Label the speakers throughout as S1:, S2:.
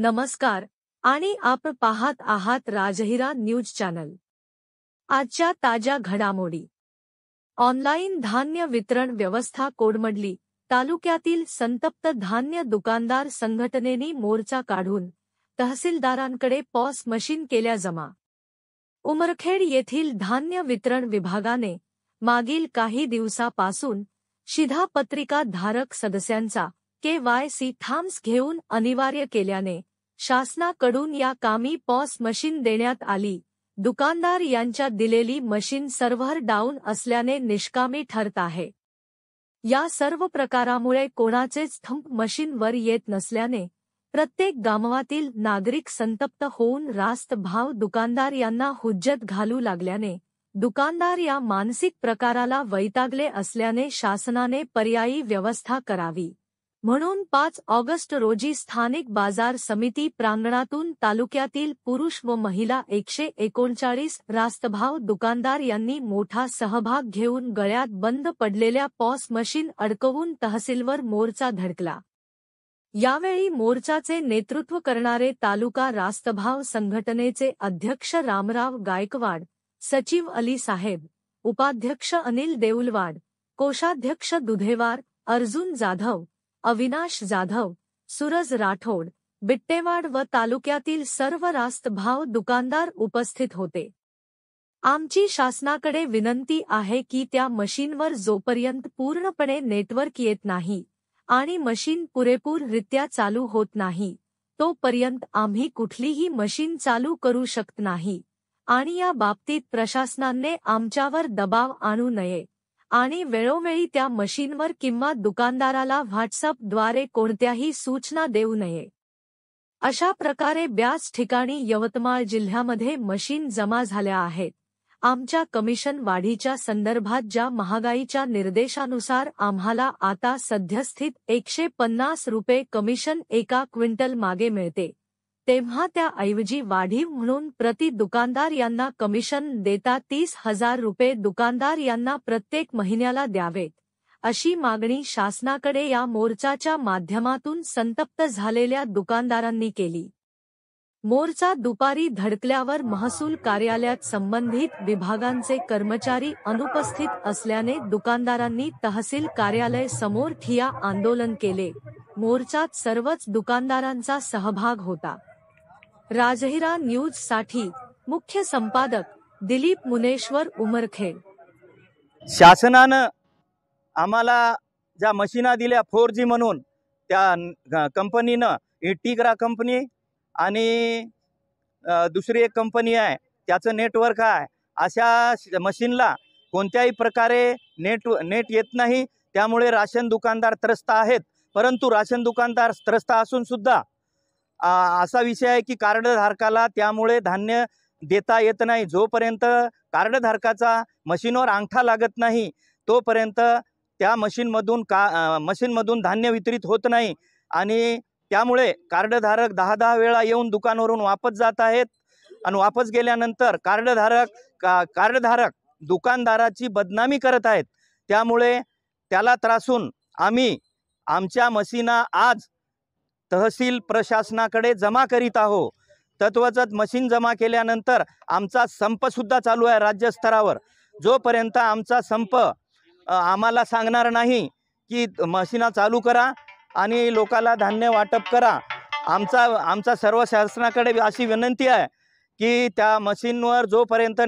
S1: नमस्कार आणि आपण पाहत आहात राजहिरा न्यूज चॅनल। आजच्या ताज्या घडामोडी। ऑनलाईन धान्य वितरण व्यवस्था कोडमडली, तालुक्यातील संतप्त धान्य दुकानदार संघटनेनी मोर्चा काढून तहसीलदारांकडे पॉस मशीन केल्या जमा। उमरखेड येथील धान्य वितरण विभागाने मागील काही दिवसापासून शिधापत्रिका धारक सदस्यांचा KYC थांब्स घेऊन अनिवार्य केल्याने शासनाकडून या कामी पॉस मशीन देण्यात आली। दुकानदार यांच्या दिलेली मशीन सर्व्हर डाऊन असल्याने निष्कामी ठरत आहे। या सर्व प्रकारामुळे कोणाचेच थंब मशीनवर येत नसल्याने प्रत्येक गावातील नागरिक संतप्त होऊन रास्त भाव दुकानदार यांना हुज्जत घालू लागल्याने दुकानदार या मानसिक प्रकाराला वैतागले असल्याने शासनाने पर्यायी व्यवस्था करावी म्हणून 5 ऑगस्ट रोजी स्थानिक बाजार समिती प्रांगणातून तालुक्यातील पुरुष व महिला 139 रास्तभाव दुकानदार यांनी मोठा सहभाग घेऊन गळ्यात बंद पडलेल्या पॉस मशीन अडकवून तहसीलवर मोर्चा धडकला। यावेळी मोर्चाचे नेतृत्व करणारे तालुका रास्तभाव संघटनेचे अध्यक्ष रामराव गायकवाड, सचिव अली साहेब, उपाध्यक्ष अनिल देऊलवाड, कोषाध्यक्ष दुधेवार, अर्जुन जाधव, अविनाश जाधव, सूरज राठोड, बिट्टेवाड व तालुक्यातील सर्व रास्तभाव दुकानदार उपस्थित होते। आमची शासनाकडे विनंती आहे की त्या मशीनवर जोपर्यंत पूर्णपणे नेटवर्क येत नाही आणि मशीन पुरेपूररित्या चालू होत नाही तोपर्यंत आम्ही कुठलीही मशीन चालू करू शकत नाही आणि या बाबतीत प्रशासनाने आमच्यावर दबाव आणू नये आणि वेळोवेळी त्या मशीनवर किंवा दुकानदाराला व्हॉट्सअपद्वारे कोणत्याही सूचना देऊ नये। अशा प्रकारे बऱ्याच ठिकाणी यवतमाळ जिल्ह्यामध्ये मशीन जमा झाल्या आहेत। आमच्या कमिशन वाढीच्या संदर्भात ज्या महागाईच्या निर्देशानुसार आम्हाला आता सद्यस्थित 150 रुपये कमिशन एका क्विंटल मागे मिळते, तेव्हा त्याऐवजी वाढीव म्हणून प्रति दुकानदार यांना कमिशन देता 30,000 रुपये दुकानदार यांना प्रत्येक महिन्याला द्यावेत, अशी मागणी शासनाकडे या मोर्चाच्या माध्यमातून संतप्त झालेल्या दुकानदारांनी केली। मोर्चा दुपारी धडकल्यावर महसूल कार्यालयात संबंधित विभागांचे कर्मचारी अनुपस्थित असल्याने दुकानदारांनी तहसील कार्यालय समोर ठिय्या आंदोलन केले। मोर्चात सर्वच दुकानदारांचा सहभाग होता। राजहिरा न्यूज साठी मुख्य संपादक दिलीप मुनेश्वर, उमरखेड।
S2: शासनानं आम्हाला ज्या मशीना दिल्या 4G म्हणून, त्या कंपनीनं टिग्रा कंपनी आणि दुसरी एक कंपनी आहे त्याचं नेटवर्क आहे, अशा मशीनला कोणत्याही प्रकारे नेट येत नाही। त्यामुळे राशन दुकानदार त्रस्त आहेत। परंतु राशन दुकानदार त्रस्त असून सुद्धा असा विषय आहे की कार्डधारकाला त्यामुळे धान्य देता येत नाही। जोपर्यंत कार्डधारकाचा मशीनवर अंगठा लागत नाही तोपर्यंत त्या मशीनमधून धान्य वितरित होत नाही आणि त्यामुळे कार्डधारक 10 वेळा येऊन दुकानावरून वापस जात आहेत आणि वापस गेल्यानंतर कार्डधारक दुकानदाराची बदनामी करत आहेत। त्यामुळे त्याला त्रासून आम्ही आमच्या मशीना आज तहसील प्रशासनाकडे जमा करीत आहोत। तत्वचत मशीन जमा केल्यानंतर आमचा संप सुद्धा चालू आहे राज्य स्तरावर। जोपर्यंत आमचा संप आम्हाला सांगणार नाही की मशीना चालू करा आणि लोकाला धान्य वाटप करा, आमचा सर्व शासनाकडे अशी विनंती आहे की त्या मशीनवर जोपर्यंत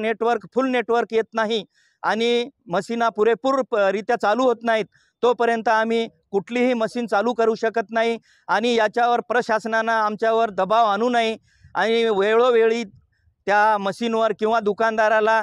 S2: फुल नेटवर्क येत नाही आणि मशीना पुरेपूररित्या चालू होत नाहीत तोपर्यंत आम्ही कुठलीही मशीन चालू करू शकत नाही आणि याच्यावर प्रशासनानं आमच्यावर दबाव आणू नये आणि वेळोवेळी त्या मशीनवर किंवा दुकानदाराला